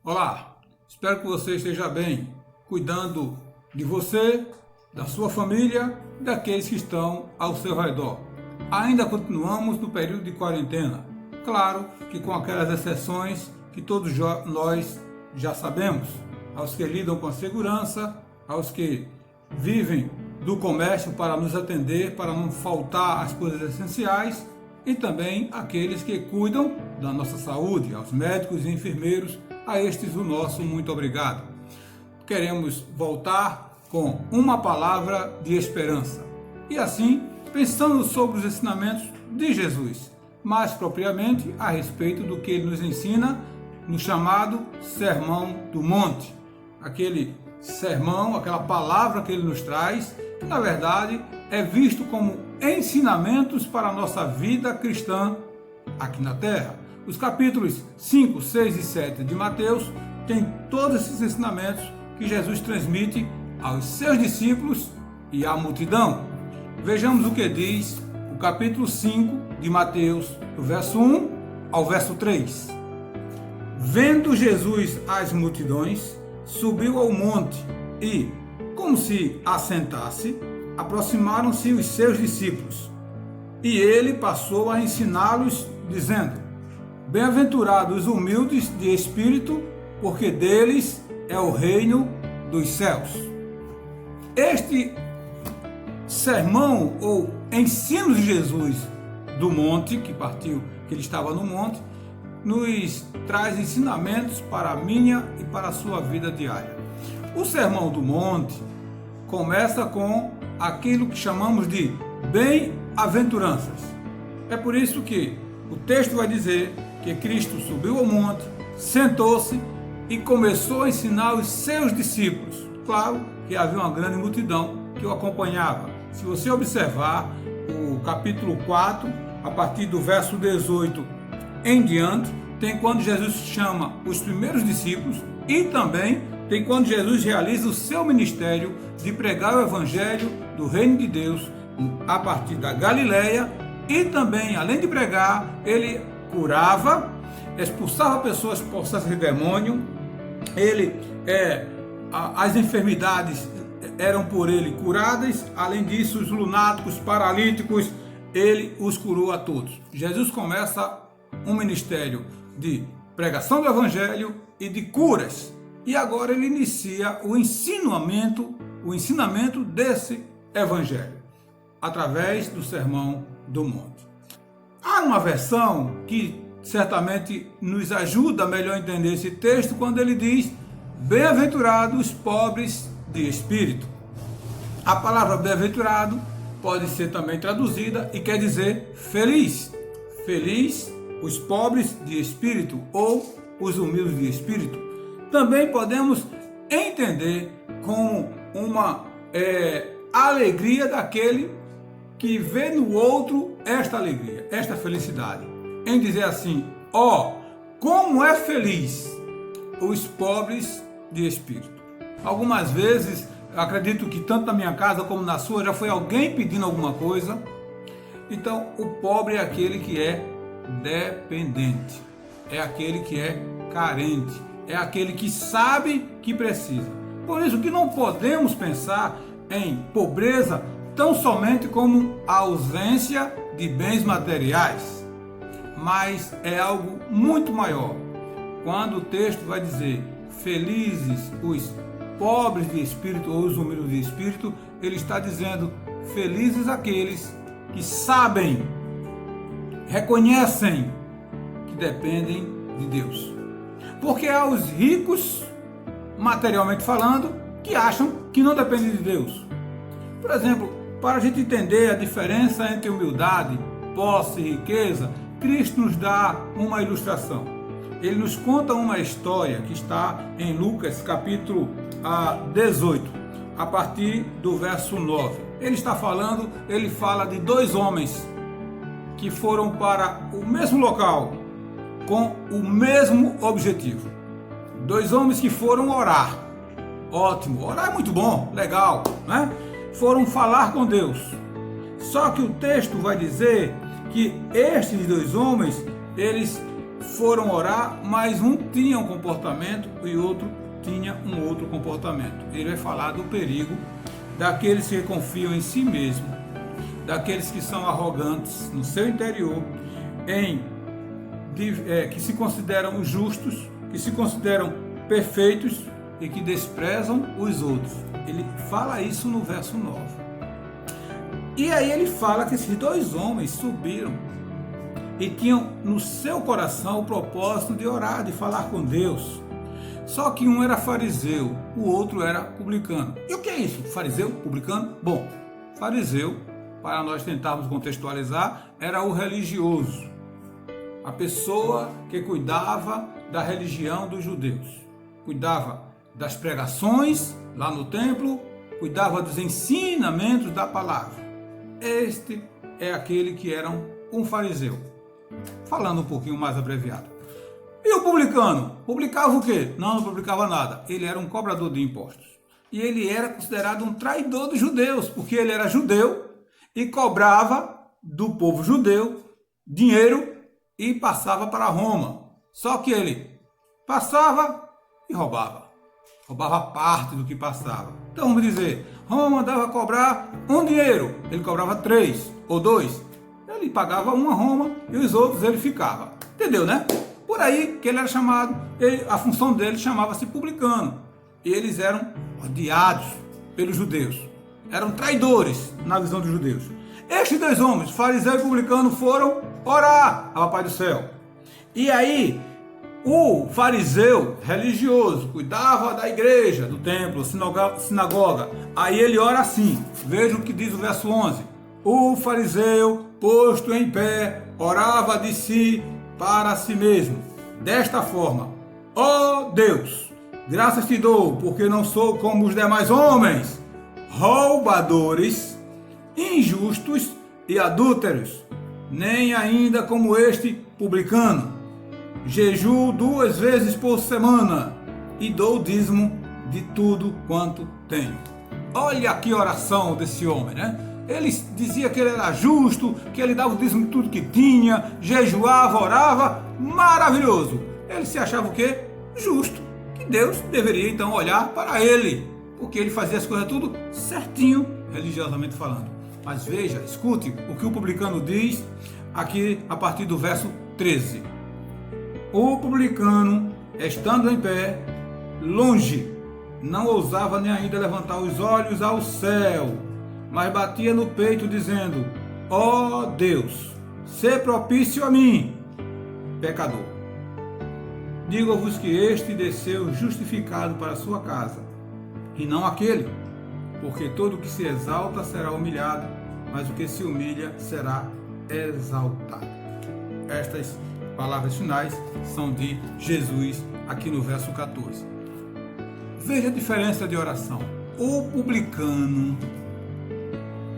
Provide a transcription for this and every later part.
Olá, espero que você esteja bem, cuidando de você, da sua família e daqueles que estão ao seu redor. Ainda continuamos no período de quarentena, claro que com aquelas exceções que todos nós já sabemos, aos que lidam com a segurança, aos que vivem do comércio para nos atender, para não faltar as coisas essenciais, e também aqueles que cuidam da nossa saúde, aos médicos e enfermeiros, a estes o nosso muito obrigado. Queremos voltar com uma palavra de esperança. E assim, pensando sobre os ensinamentos de Jesus, mais propriamente a respeito do que ele nos ensina no chamado Sermão do Monte. Aquele sermão, aquela palavra que ele nos traz, que na verdade é visto como ensinamentos para a nossa vida cristã aqui na Terra. Os capítulos 5, 6 e 7 de Mateus têm todos esses ensinamentos que Jesus transmite aos seus discípulos e à multidão. Vejamos o que diz o capítulo 5 de Mateus, do verso 1 ao verso 3. Vendo Jesus as multidões, subiu ao monte e, como se assentasse, aproximaram-se os seus discípulos. E ele passou a ensiná-los, dizendo: Bem-aventurados os humildes de espírito, porque deles é o reino dos céus. Este sermão ou ensino de Jesus do monte, que ele estava no monte, nos traz ensinamentos para a minha e para a sua vida diária. O Sermão do Monte começa com aquilo que chamamos de bem-aventuranças. É por isso que o texto vai dizer que Cristo subiu ao monte, sentou-se e começou a ensinar os seus discípulos. Claro que havia uma grande multidão que o acompanhava. Se você observar o capítulo 4, a partir do verso 18 em diante, tem quando Jesus chama os primeiros discípulos e também tem quando Jesus realiza o seu ministério de pregar o evangelho do reino de Deus a partir da Galileia, e também, além de pregar, ele curava, expulsava pessoas possessas de demônio, as enfermidades eram por ele curadas, além disso os lunáticos, paralíticos, ele os curou a todos. Jesus começa um ministério de pregação do evangelho e de curas, e agora ele inicia o ensinamento desse evangelho, através do Sermão do Monte. Há uma versão que certamente nos ajuda a melhor entender esse texto, quando ele diz: bem-aventurados os pobres de espírito. A palavra bem-aventurado pode ser também traduzida e quer dizer feliz. Feliz os pobres de espírito ou os humildes de espírito. Também podemos entender como uma alegria daquele que vê no outro esta alegria, esta felicidade. Em dizer assim: como é feliz os pobres de espírito. Algumas vezes, acredito que tanto na minha casa como na sua, já foi alguém pedindo alguma coisa. Então, o pobre é aquele que é dependente, é aquele que é carente, é aquele que sabe que precisa. Por isso que não podemos pensar em pobreza tão somente como a ausência de bens materiais, mas é algo muito maior. Quando o texto vai dizer felizes os pobres de espírito ou os humildes de espírito, ele está dizendo felizes aqueles que sabem, reconhecem que dependem de Deus. Porque há os ricos, materialmente falando, que acham que não dependem de Deus. Por exemplo, para a gente entender a diferença entre humildade, posse e riqueza, Cristo nos dá uma ilustração. Ele nos conta uma história que está em Lucas capítulo 18, a partir do verso 9. Ele fala de dois homens que foram para o mesmo local com o mesmo objetivo. Dois homens que foram orar. Ótimo, orar é muito bom, legal, né? Foram falar com Deus. Só que o texto vai dizer que estes dois homens, eles foram orar, mas um tinha um comportamento e outro tinha um outro comportamento. Ele vai falar do perigo daqueles que confiam em si mesmo, daqueles que são arrogantes no seu interior, que se consideram justos, que se consideram perfeitos e que desprezam os outros. Ele fala isso no verso 9. E aí ele fala que esses dois homens subiram e tinham no seu coração o propósito de orar, de falar com Deus. Só que um era fariseu, o outro era publicano. E o que é isso? Fariseu, publicano? Bom, fariseu, para nós tentarmos contextualizar, era o religioso. A pessoa que cuidava da religião dos judeus. Cuidava das pregações lá no templo, cuidava dos ensinamentos da palavra. Este é aquele que era um fariseu. Falando um pouquinho mais abreviado. E o publicano? Publicava o quê? Não publicava nada. Ele era um cobrador de impostos. E ele era considerado um traidor dos judeus, porque ele era judeu e cobrava do povo judeu dinheiro e passava para Roma. Só que ele passava e roubava. Roubava parte do que passava. Então vamos dizer, Roma mandava cobrar um dinheiro, ele cobrava 3 ou 2. Ele pagava uma Roma e os outros ele ficava. Entendeu, né? Por aí que ele era chamado, a função dele chamava-se publicano. E eles eram odiados pelos judeus. Eram traidores na visão dos judeus. Estes dois homens, fariseu e publicano, foram orar ao Papai do Céu. E aí, o fariseu religioso cuidava da igreja, do templo, sinagoga. Aí ele ora assim, veja o que diz o verso 11. O fariseu, posto em pé, orava de si para si mesmo, desta forma: ó Deus, graças te dou, porque não sou como os demais homens, roubadores, injustos e adúlteros, nem ainda como este publicano. Jejuo 2 vezes por semana e dou o dízimo de tudo quanto tenho. Olha que oração desse homem, né? Ele dizia que ele era justo, que ele dava o dízimo de tudo que tinha, jejuava, orava, maravilhoso. Ele se achava o quê? Justo. Que Deus deveria então olhar para ele, porque ele fazia as coisas tudo certinho, religiosamente falando. Mas veja, escute o que o publicano diz aqui a partir do verso 13. O publicano, estando em pé, longe, não ousava nem ainda levantar os olhos ao céu, mas batia no peito dizendo: ó Deus, sê propício a mim, pecador. Digo-vos que este desceu justificado para a sua casa, e não aquele, porque todo o que se exalta será humilhado, mas o que se humilha será exaltado. Estas palavras finais são de Jesus aqui no verso 14. Veja a diferença de oração. O publicano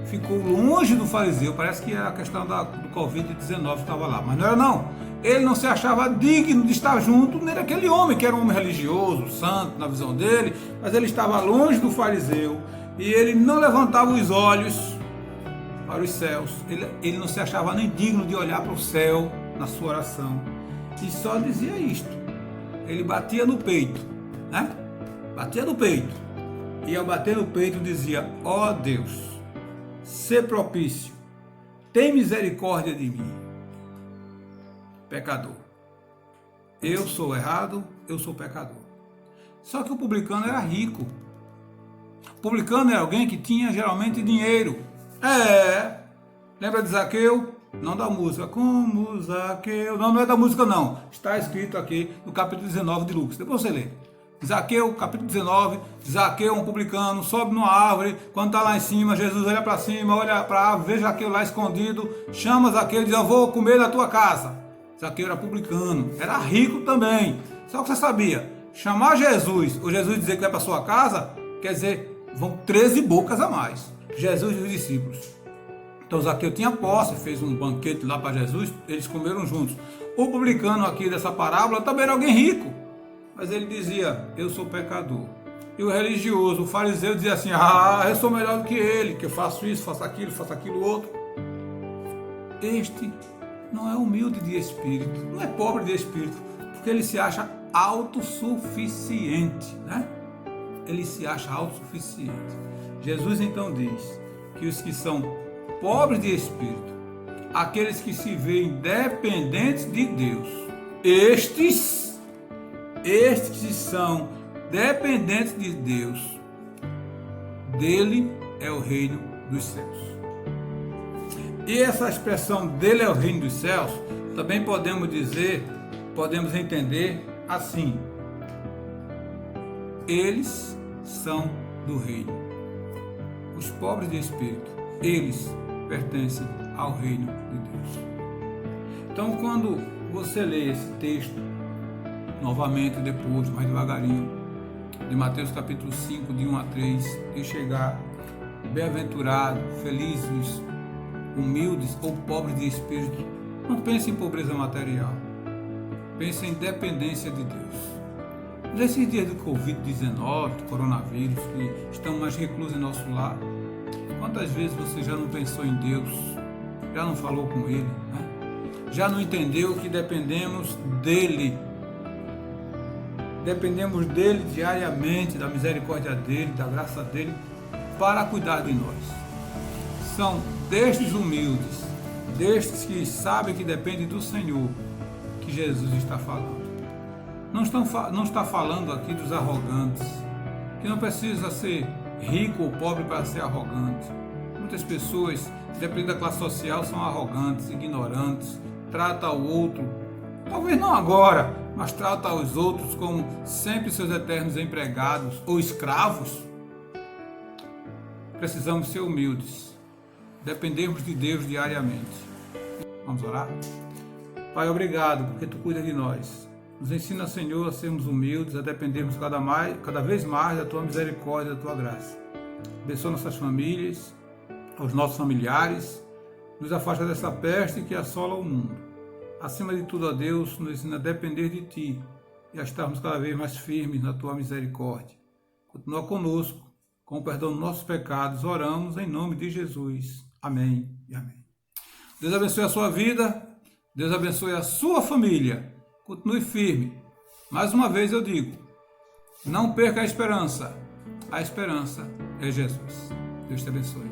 ficou longe do fariseu, parece que era a questão do Covid-19 que estava lá, mas não era não. Ele não se achava digno de estar junto nem daquele homem, que era um homem religioso, santo na visão dele, mas ele estava longe do fariseu e ele não levantava os olhos para os céus, ele não se achava nem digno de olhar para o céu na sua oração, e só dizia isto. Ele batia no peito, né? Batia no peito, e ao bater no peito dizia: ó Deus, sê propício, tem misericórdia de mim, pecador. Eu sou errado, eu sou pecador. Só que o publicano era rico. O publicano era alguém que tinha geralmente dinheiro. Lembra de Zaqueu? Não da música, como Zaqueu. Não é da música não. Está escrito aqui no capítulo 19 de Lucas. Depois você lê. Zaqueu, capítulo 19, Zaqueu, um publicano, sobe numa árvore, quando está lá em cima, Jesus olha para cima, olha para a árvore, vê Zaqueu lá escondido, chama Zaqueu e diz: eu vou comer na tua casa. Zaqueu era publicano, era rico também. Só que você sabia, chamar Jesus, ou Jesus dizer que vai para sua casa, quer dizer, vão 13 bocas a mais. Jesus e os discípulos. Então Zaqueu tinha posse, fez um banquete lá para Jesus, eles comeram juntos. O publicano aqui dessa parábola também era alguém rico, mas ele dizia: eu sou pecador. E o religioso, o fariseu, dizia assim: eu sou melhor do que ele, que eu faço isso, faço aquilo outro. Este não é humilde de espírito, não é pobre de espírito, porque ele se acha autossuficiente, né? Ele se acha autossuficiente. Jesus então diz que os que são pobres de espírito, aqueles que se veem dependentes de Deus, estes que são dependentes de Deus, dele é o reino dos céus. E essa expressão dele é o reino dos céus, também podemos entender assim: eles são do reino. Os pobres de espírito, eles pertencem ao reino de Deus. Então, quando você lê esse texto, novamente depois, mais devagarinho, de Mateus capítulo 5, de 1 a 3, e chegar: bem-aventurado, felizes, humildes ou pobres de espírito, não pense em pobreza material, pense em dependência de Deus. Nesses dias do Covid-19, do coronavírus, que estão mais reclusos em nosso lar, quantas vezes você já não pensou em Deus, já não falou com Ele, né? Já não entendeu que dependemos dEle diariamente, da misericórdia dEle, da graça dEle, para cuidar de nós. São destes humildes, destes que sabem que dependem do Senhor, que Jesus está falando. Não está falando aqui dos arrogantes, que não precisa ser rico ou pobre para ser arrogante. Muitas pessoas, dependendo da classe social, são arrogantes, ignorantes, tratam o outro, talvez não agora, mas tratam os outros como sempre seus eternos empregados ou escravos. Precisamos ser humildes, dependemos de Deus diariamente. Vamos orar? Pai, obrigado porque Tu cuida de nós. Nos ensina, Senhor, a sermos humildes, a dependermos cada vez mais da Tua misericórdia, da Tua graça. Abençoa nossas famílias, aos nossos familiares, nos afasta dessa peste que assola o mundo. Acima de tudo, ó Deus, nos ensina a depender de Ti e a estarmos cada vez mais firmes na Tua misericórdia. Continua conosco, com o perdão dos nossos pecados, oramos em nome de Jesus. Amém e amém. Deus abençoe a sua vida, Deus abençoe a sua família. Continue firme. Mais uma vez eu digo, não perca a esperança. A esperança é Jesus. Deus te abençoe.